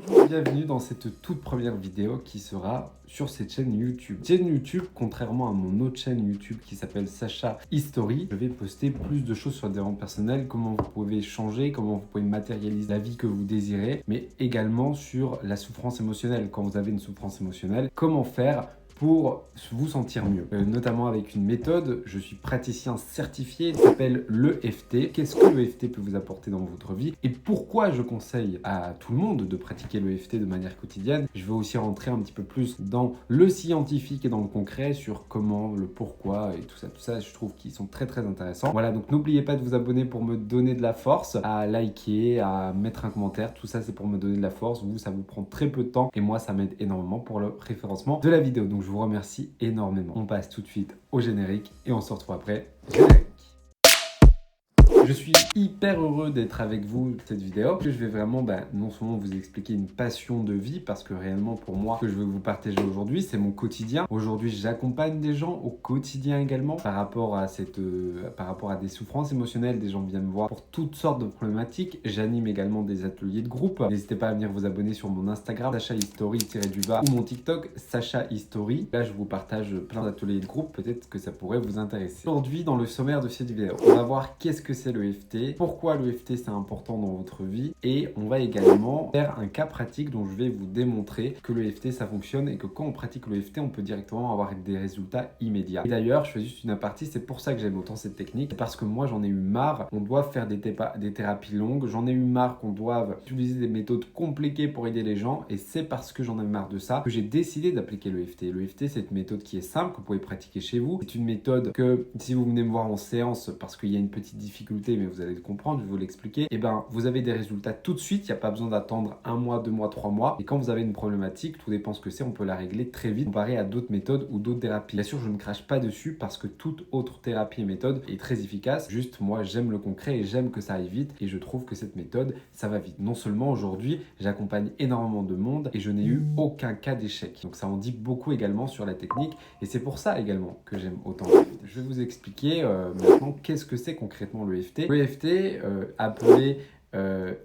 Bonjour, bienvenue dans cette toute première vidéo qui sera sur cette chaîne YouTube. Chaîne YouTube, contrairement à mon autre chaîne YouTube qui s'appelle Sacha History, je vais poster plus de choses sur le développement personnel, comment vous pouvez changer, comment vous pouvez matérialiser la vie que vous désirez, mais également sur la souffrance émotionnelle. Quand vous avez une souffrance émotionnelle, comment faire pour vous sentir mieux, notamment avec une méthode. Je suis praticien certifié, ça s'appelle l'EFT. Qu'est-ce que l'EFT peut vous apporter dans votre vie et pourquoi je conseille à tout le monde de pratiquer l'EFT de manière quotidienne. Je vais aussi rentrer un petit peu plus dans le scientifique et dans le concret sur comment, le pourquoi et tout ça, je trouve qu'ils sont très intéressants. Voilà, donc n'oubliez pas de vous abonner pour me donner de la force, à liker, à mettre un commentaire, tout ça c'est pour me donner de la force. Vous, ça vous prend très peu de temps et moi ça m'aide énormément pour le référencement de la vidéo. Donc je vous remercie énormément. On passe tout de suite au générique et on se retrouve après. Générique. Je suis hyper heureux d'être avec vous pour cette vidéo. Je vais vraiment non seulement vous expliquer une passion de vie, parce que réellement pour moi, ce que je veux vous partager aujourd'hui, c'est mon quotidien. Aujourd'hui, j'accompagne des gens au quotidien également par rapport à des souffrances émotionnelles. Des gens viennent me voir pour toutes sortes de problématiques. J'anime également des ateliers de groupe. N'hésitez pas à venir vous abonner sur mon Instagram, Sacha History-du-bas, ou mon TikTok, Sacha History. Là, je vous partage plein d'ateliers de groupe. Peut-être que ça pourrait vous intéresser. Aujourd'hui, dans le sommaire de cette vidéo, on va voir qu'est-ce que c'est l'EFT, pourquoi l'EFT c'est important dans votre vie, et on va également faire un cas pratique dont je vais vous démontrer que l'EFT ça fonctionne et que quand on pratique l'EFT on peut directement avoir des résultats immédiats. Et d'ailleurs je fais juste une aparté, c'est pour ça que j'aime autant cette technique, parce que moi j'en ai eu marre, on doit faire des thérapies longues, j'en ai eu marre qu'on doive utiliser des méthodes compliquées pour aider les gens, et c'est parce que j'en ai marre de ça que j'ai décidé d'appliquer l'EFT. L'EFT c'est une méthode qui est simple, que vous pouvez pratiquer chez vous, c'est une méthode que si vous venez me voir en séance parce qu'il y a une petite difficulté, mais vous allez le comprendre, je vais vous l'expliquer, et vous avez des résultats tout de suite, il n'y a pas besoin d'attendre 1 mois, 2 mois, 3 mois, et quand vous avez une problématique, tout dépend ce que c'est, on peut la régler très vite comparé à d'autres méthodes ou d'autres thérapies. Bien sûr, je ne crache pas dessus parce que toute autre thérapie et méthode est très efficace, juste moi j'aime le concret et j'aime que ça aille vite, et je trouve que cette méthode, ça va vite. Non seulement aujourd'hui, j'accompagne énormément de monde et je n'ai eu aucun cas d'échec, donc ça en dit beaucoup également sur la technique, et c'est pour ça également que j'aime autant l'EFT. Je vais vous expliquer maintenant qu'est-ce que c'est concrètement l'EFT. L'EFT, appelé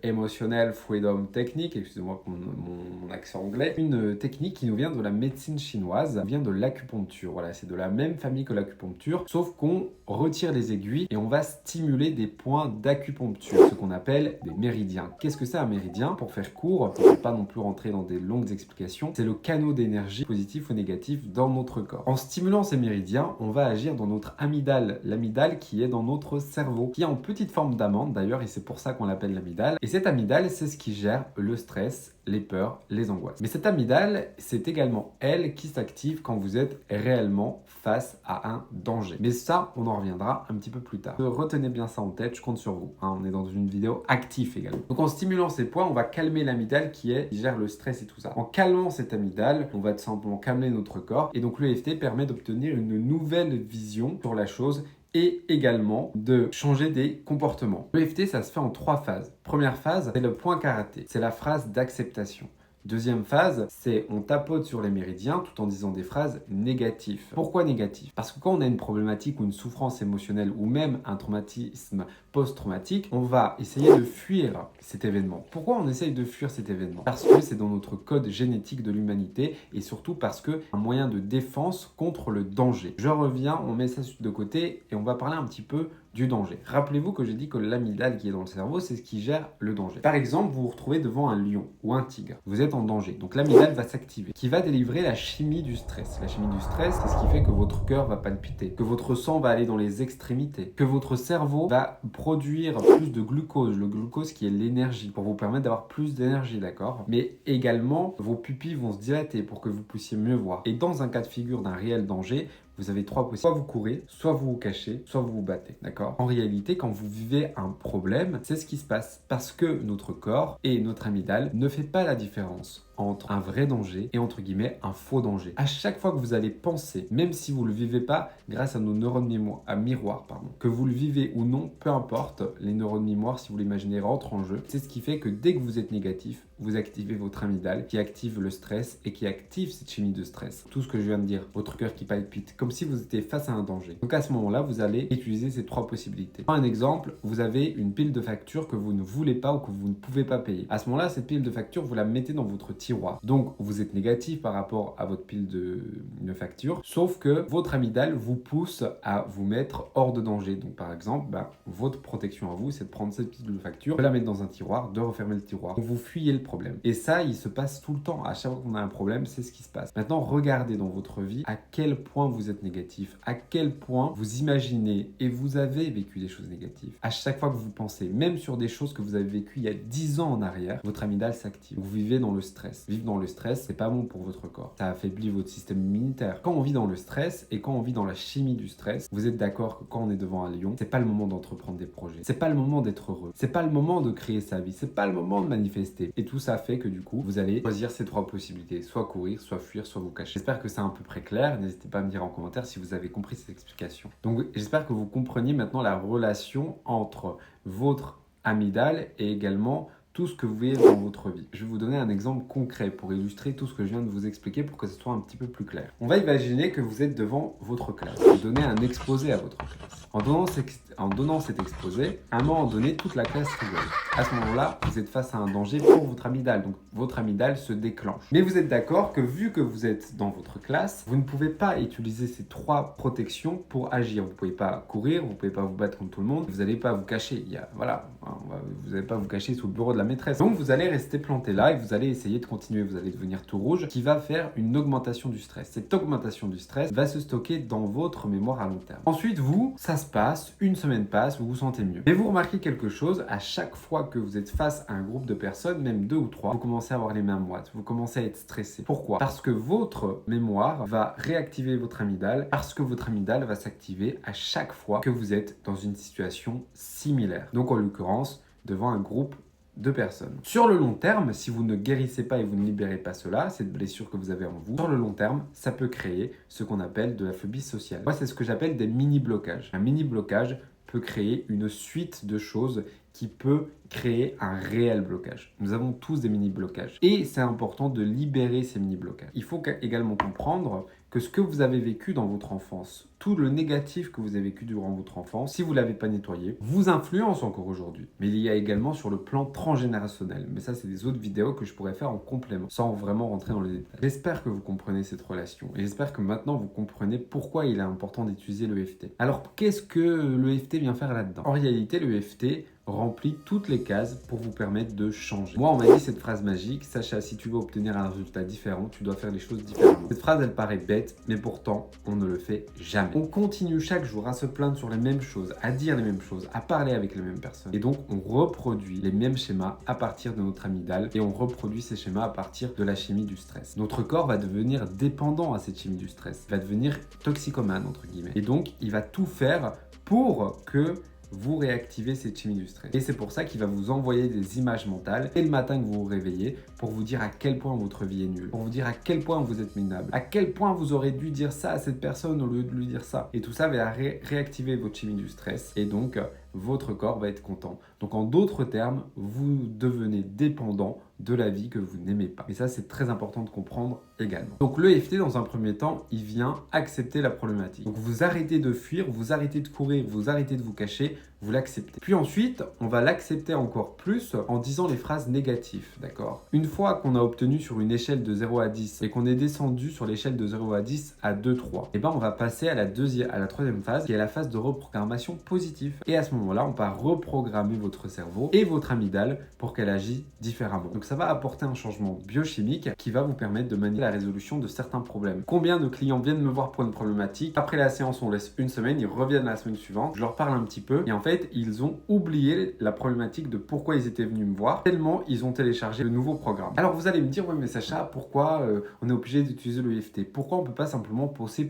Emotional Freedom Technique, excusez-moi pour mon accent anglais, une technique qui nous vient de la médecine chinoise, vient de l'acupuncture. Voilà, c'est de la même famille que l'acupuncture, sauf qu'on retire les aiguilles et on va stimuler des points d'acupuncture, ce qu'on appelle des méridiens. Qu'est-ce que c'est un méridien? Pour faire court, pour ne pas non plus rentrer dans des longues explications, c'est le canal d'énergie positif ou négatif dans notre corps. En stimulant ces méridiens, on va agir dans notre amygdale, l'amygdale qui est dans notre cerveau, qui est en petite forme d'amande d'ailleurs, et c'est pour ça qu'on l'appelle l'amygdale. Et cette amygdale, c'est ce qui gère le stress, les peurs, les angoisses. Mais cette amygdale, c'est également elle qui s'active quand vous êtes réellement face à un danger. Mais ça, on en reviendra un petit peu plus tard. Retenez bien ça en tête, je compte sur vous. On est dans une vidéo active également. Donc en stimulant ces points, on va calmer l'amygdale qui gère le stress et tout ça. En calmant cette amygdale, on va tout simplement calmer notre corps. Et donc l'EFT permet d'obtenir une nouvelle vision sur la chose et également de changer des comportements. L'EFT, ça se fait en 3 phases. Première phase, c'est le point karaté. C'est la phrase d'acceptation. Deuxième phase, c'est on tapote sur les méridiens tout en disant des phrases négatives. Pourquoi négatives? Parce que quand on a une problématique ou une souffrance émotionnelle ou même un traumatisme post-traumatique, on va essayer de fuir cet événement. Pourquoi on essaye de fuir cet événement? Parce que c'est dans notre code génétique de l'humanité et surtout parce que un moyen de défense contre le danger. Je reviens, on met ça de côté et on va parler un petit peu du danger. Rappelez-vous que j'ai dit que l'amygdale qui est dans le cerveau, c'est ce qui gère le danger. Par exemple, vous vous retrouvez devant un lion ou un tigre. Vous êtes en danger. Donc l'amygdale va s'activer, qui va délivrer la chimie du stress. La chimie du stress, c'est ce qui fait que votre cœur va palpiter, que votre sang va aller dans les extrémités, que votre cerveau va produire plus de glucose. Le glucose qui est l'énergie, pour vous permettre d'avoir plus d'énergie, d'accord? Mais également, vos pupilles vont se dilater pour que vous puissiez mieux voir. Et dans un cas de figure d'un réel danger, vous avez 3 possibilités. Soit vous courez, soit vous vous cachez, soit vous vous battez, d'accord? En réalité, quand vous vivez un problème, c'est ce qui se passe. Parce que notre corps et notre amygdale ne fait pas la différence entre un vrai danger et entre guillemets un faux danger. À chaque fois que vous allez penser, même si vous ne le vivez pas grâce à nos neurones miroirs, que vous le vivez ou non, peu importe, les neurones miroirs, si vous l'imaginez, rentrent en jeu. C'est ce qui fait que dès que vous êtes négatif, vous activez votre amygdale qui active le stress et qui active cette chimie de stress. Tout ce que je viens de dire, votre cœur qui palpite, comme si vous étiez face à un danger. Donc à ce moment-là, vous allez utiliser ces trois possibilités. Par un exemple, vous avez une pile de factures que vous ne voulez pas ou que vous ne pouvez pas payer. À ce moment-là, cette pile de factures, vous la mettez dans votre tiroir. Donc vous êtes négatif par rapport à votre pile de factures, sauf que votre amygdale vous pousse à vous mettre hors de danger. Donc par exemple, votre protection à vous, c'est de prendre cette pile de factures, de la mettre dans un tiroir, de refermer le tiroir. Donc vous fuyez le problème. Et ça, il se passe tout le temps. À chaque fois qu'on a un problème, c'est ce qui se passe. Maintenant, regardez dans votre vie à quel point vous êtes négatif, à quel point vous imaginez et vous avez vécu des choses négatives. À chaque fois que vous pensez, même sur des choses que vous avez vécues il y a 10 ans en arrière, votre amygdale s'active. Vous vivez dans le stress. Vivre dans le stress, c'est pas bon pour votre corps. Ça affaiblit votre système immunitaire. Quand on vit dans le stress et quand on vit dans la chimie du stress, vous êtes d'accord que quand on est devant un lion, c'est pas le moment d'entreprendre des projets. C'est pas le moment d'être heureux. C'est pas le moment de créer sa vie. C'est pas le moment de manifester. Et tout ça fait que du coup, vous allez choisir ces trois possibilités. Soit courir, soit fuir, soit vous cacher. J'espère que c'est à peu près clair. N'hésitez pas à me dire en commentaire si vous avez compris cette explication. Donc, j'espère que vous compreniez maintenant la relation entre votre amygdale et également tout ce que vous voyez dans votre vie. Je vais vous donner un exemple concret pour illustrer tout ce que je viens de vous expliquer pour que ce soit un petit peu plus clair. On va imaginer que vous êtes devant votre classe. Vous donnez un exposé à votre classe. En donnant cet exposé, à un moment donné, toute la classe rigole. À ce moment-là, vous êtes face à un danger pour votre amygdale. Donc, votre amygdale se déclenche. Mais vous êtes d'accord que vu que vous êtes dans votre classe, vous ne pouvez pas utiliser ces trois protections pour agir. Vous ne pouvez pas courir, vous ne pouvez pas vous battre contre tout le monde, vous n'allez pas vous cacher. Vous n'allez pas vous cacher sous le bureau de la maîtresse. Donc, vous allez rester planté là et vous allez essayer de continuer. Vous allez devenir tout rouge, qui va faire une augmentation du stress. Cette augmentation du stress va se stocker dans votre mémoire à long terme. Ensuite, ça se passe, une semaine passe, vous vous sentez mieux. Mais vous remarquez quelque chose, à chaque fois que vous êtes face à un groupe de personnes, même 2 ou 3, vous commencez à avoir les mains moites, vous commencez à être stressé. Pourquoi? Parce que votre mémoire va réactiver votre amygdale, parce que votre amygdale va s'activer à chaque fois que vous êtes dans une situation similaire. Donc en l'occurrence, devant un groupe de personnes. Sur le long terme, si vous ne guérissez pas et vous ne libérez pas cela, cette blessure que vous avez en vous, sur le long terme, ça peut créer ce qu'on appelle de la phobie sociale. Moi, c'est ce que j'appelle des mini-blocages. Un mini-blocage peut créer une suite de choses qui peut créer un réel blocage. Nous avons tous des mini-blocages. Et c'est important de libérer ces mini-blocages. Il faut également comprendre que ce que vous avez vécu dans votre enfance, tout le négatif que vous avez vécu durant votre enfance, si vous ne l'avez pas nettoyé, vous influence encore aujourd'hui. Mais il y a également sur le plan transgénérationnel. Mais ça, c'est des autres vidéos que je pourrais faire en complément, sans vraiment rentrer dans les détails. J'espère que vous comprenez cette relation. Et j'espère que maintenant, vous comprenez pourquoi il est important d'utiliser l'EFT. Alors, qu'est-ce que l'EFT vient faire là-dedans? En réalité, l'EFT remplit toutes les cases pour vous permettre de changer. Moi, on m'a dit cette phrase magique: Sacha, si tu veux obtenir un résultat différent, tu dois faire les choses différemment. Cette phrase, elle paraît bête, mais pourtant, on ne le fait jamais. On continue chaque jour à se plaindre sur les mêmes choses, à dire les mêmes choses, à parler avec les mêmes personnes. Et donc, on reproduit les mêmes schémas à partir de notre amygdale et on reproduit ces schémas à partir de la chimie du stress. Notre corps va devenir dépendant à cette chimie du stress. Il va devenir toxicomane, entre guillemets. Et donc, il va tout faire pour que vous réactivez cette chimie du stress. Et c'est pour ça qu'il va vous envoyer des images mentales dès le matin que vous vous réveillez pour vous dire à quel point votre vie est nulle, pour vous dire à quel point vous êtes minable, à quel point vous aurez dû dire ça à cette personne au lieu de lui dire ça. Et tout ça va réactiver votre chimie du stress et donc votre corps va être content. Donc en d'autres termes, vous devenez dépendant de la vie que vous n'aimez pas. Et ça, c'est très important de comprendre également. Donc l'EFT, dans un premier temps, il vient accepter la problématique. Donc vous arrêtez de fuir, vous arrêtez de courir, vous arrêtez de vous cacher, vous l'acceptez. Puis ensuite, on va l'accepter encore plus en disant les phrases négatives, d'accord? Une fois qu'on a obtenu sur une échelle de 0 à 10 et qu'on est descendu sur l'échelle de 0 à 10 à 2, 3, et ben on va passer à la troisième phase qui est la phase de reprogrammation positive. Et à ce moment-là, on va reprogrammer votre cerveau et votre amygdale pour qu'elle agisse différemment. Donc ça va apporter un changement biochimique qui va vous permettre de manier la résolution de certains problèmes. Combien de clients viennent me voir pour une problématique? Après la séance, on laisse une semaine, ils reviennent la semaine suivante, je leur parle un petit peu et en fait, ils ont oublié la problématique de pourquoi ils étaient venus me voir, tellement ils ont téléchargé le nouveau programme. Alors vous allez me dire, ouais mais Sacha, pourquoi on est obligé d'utiliser l'EFT? Pourquoi on ne peut pas simplement penser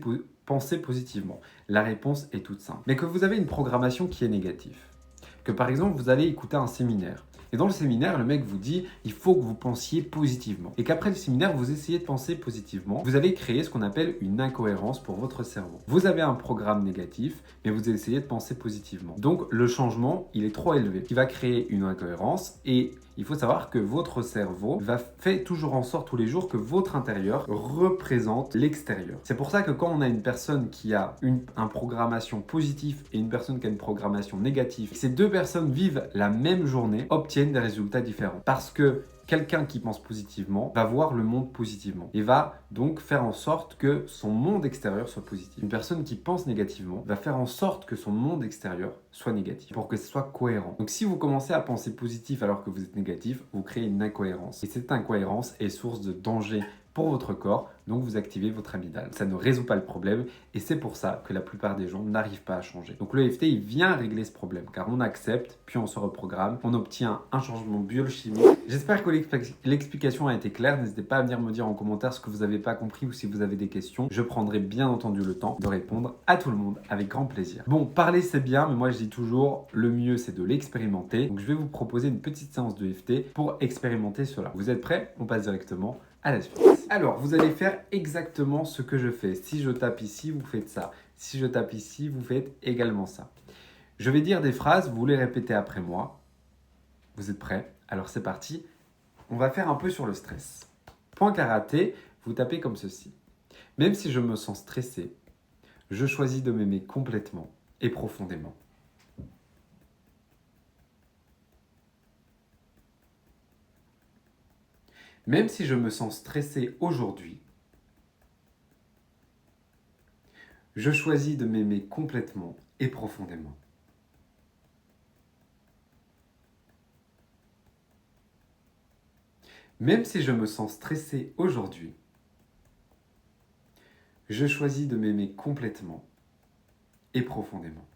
positivement? La réponse est toute simple. Mais que vous avez une programmation qui est négative, que par exemple vous allez écouter un séminaire Et dans le séminaire, le mec vous dit, il faut que vous pensiez positivement. Et qu'après le séminaire, vous essayez de penser positivement. Vous avez créé ce qu'on appelle une incohérence pour votre cerveau. Vous avez un programme négatif, mais vous essayez de penser positivement. Donc le changement, il est trop élevé, qui va créer une incohérence. Et il faut savoir que votre cerveau fait toujours en sorte tous les jours que votre intérieur représente l'extérieur. C'est pour ça que quand on a une personne qui a une programmation positive et une personne qui a une programmation négative, ces deux personnes vivent la même journée, obtiennent des résultats différents. Parce que quelqu'un qui pense positivement va voir le monde positivement et va donc faire en sorte que son monde extérieur soit positif. Une personne qui pense négativement va faire en sorte que son monde extérieur soit négatif pour que ce soit cohérent. Donc si vous commencez à penser positif alors que vous êtes négatif, vous créez une incohérence. Et cette incohérence est source de danger pour votre corps, donc vous activez votre amygdale. Ça ne résout pas le problème et c'est pour ça que la plupart des gens n'arrivent pas à changer. Donc le EFT, il vient régler ce problème car on accepte, puis on se reprogramme, on obtient un changement biochimique. J'espère que l'explication a été claire. N'hésitez pas à venir me dire en commentaire ce que vous n'avez pas compris ou si vous avez des questions. Je prendrai bien entendu le temps de répondre à tout le monde avec grand plaisir. Bon, parler c'est bien, mais moi je dis toujours, le mieux c'est de l'expérimenter. Donc je vais vous proposer une petite séance de EFT pour expérimenter cela. Vous êtes prêts? On passe directement à la suite. Alors, vous allez faire exactement ce que je fais. Si je tape ici, vous faites ça. Si je tape ici, vous faites également ça. Je vais dire des phrases, vous les répétez après moi. Vous êtes prêts? Alors c'est parti. On va faire un peu sur le stress. Point karaté, vous tapez comme ceci. Même si je me sens stressé, je choisis de m'aimer complètement et profondément. Même si je me sens stressé aujourd'hui, je choisis de m'aimer complètement et profondément. Même si je me sens stressé aujourd'hui, je choisis de m'aimer complètement et profondément.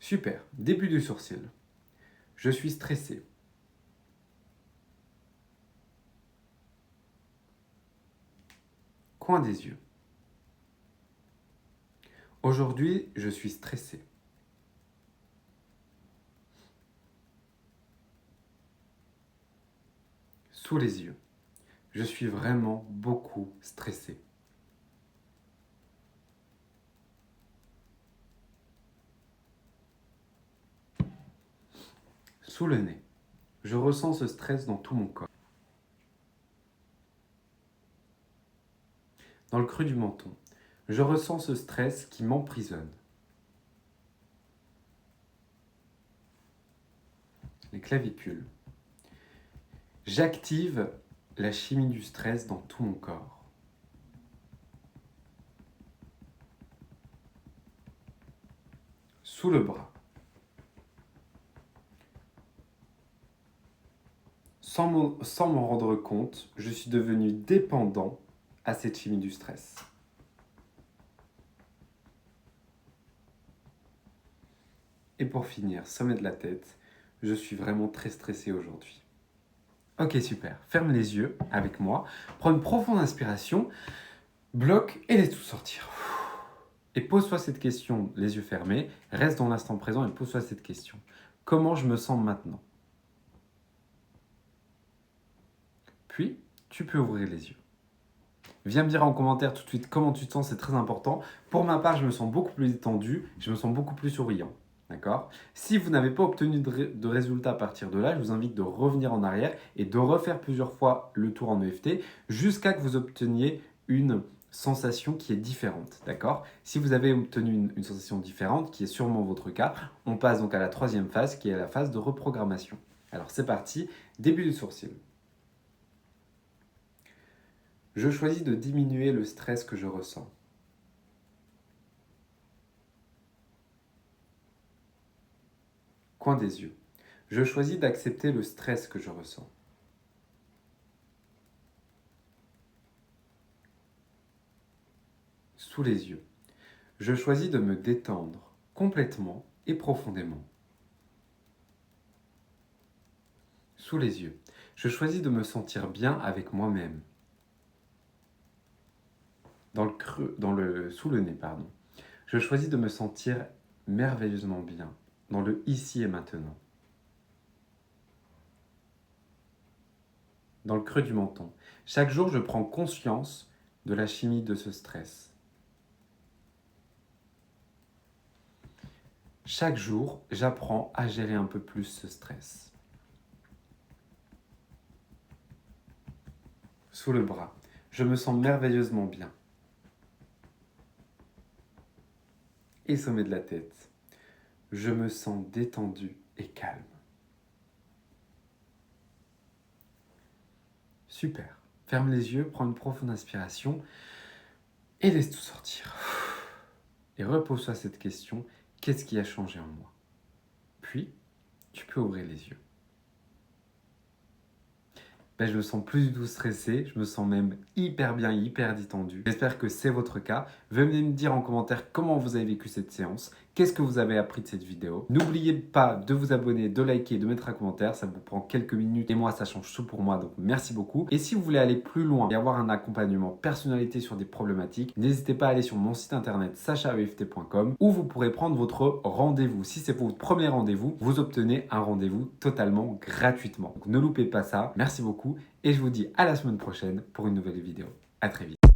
Super. Début du sourcil. Je suis stressé. Coin des yeux. Aujourd'hui, je suis stressé. Sous les yeux. Je suis vraiment beaucoup stressé. Sous le nez. Je ressens ce stress dans tout mon corps. Dans le creux du menton. Je ressens ce stress qui m'emprisonne. Les clavicules. J'active la chimie du stress dans tout mon corps. Sous le bras. Sans m'en rendre compte, je suis devenu dépendant à cette chimie du stress. Et pour finir, sommet de la tête, je suis vraiment très stressé aujourd'hui. Ok, super. Ferme les yeux avec moi. Prends une profonde inspiration. Bloque et laisse tout sortir. Et pose-toi cette question, les yeux fermés. Reste dans l'instant présent et pose-toi cette question. Comment je me sens maintenant? Puis, tu peux ouvrir les yeux. Viens me dire en commentaire tout de suite comment tu te sens, c'est très important. Pour ma part, je me sens beaucoup plus détendu, je me sens beaucoup plus souriant. D'accord? Si vous n'avez pas obtenu de résultats à partir de là, je vous invite de revenir en arrière et de refaire plusieurs fois le tour en EFT jusqu'à que vous obteniez une sensation qui est différente. D'accord? Si vous avez obtenu une sensation différente, qui est sûrement votre cas, on passe donc à la troisième phase qui est la phase de reprogrammation. Alors c'est parti, début du sourcil. Je choisis de diminuer le stress que je ressens. Coin des yeux. Je choisis d'accepter le stress que je ressens. Sous les yeux. Je choisis de me détendre complètement et profondément. Sous les yeux. Je choisis de me sentir bien avec moi-même. sous le nez, pardon. Je choisis de me sentir merveilleusement bien, dans le ici et maintenant. Dans le creux du menton. Chaque jour, je prends conscience de la chimie de ce stress. Chaque jour, j'apprends à gérer un peu plus ce stress. Sous le bras. Je me sens merveilleusement bien. Et sommet de la tête. Je me sens détendu et calme. Super. Ferme les yeux, prends une profonde inspiration et laisse tout sortir. Et repose-toi cette question, qu'est-ce qui a changé en moi? Puis, tu peux ouvrir les yeux. Je me sens plus du tout stressé, je me sens même hyper bien, hyper détendu. J'espère que c'est votre cas. Venez me dire en commentaire comment vous avez vécu cette séance, qu'est-ce que vous avez appris de cette vidéo. N'oubliez pas de vous abonner, de liker, de mettre un commentaire, ça vous prend quelques minutes et moi ça change tout pour moi, donc merci beaucoup. Et si vous voulez aller plus loin et avoir un accompagnement personnalisé sur des problématiques, n'hésitez pas à aller sur mon site internet sachaeft.com où vous pourrez prendre votre rendez-vous. Si c'est pour votre premier rendez-vous, vous obtenez un rendez-vous totalement gratuitement. Donc ne loupez pas ça, merci beaucoup. Et je vous dis à la semaine prochaine pour une nouvelle vidéo. À très vite.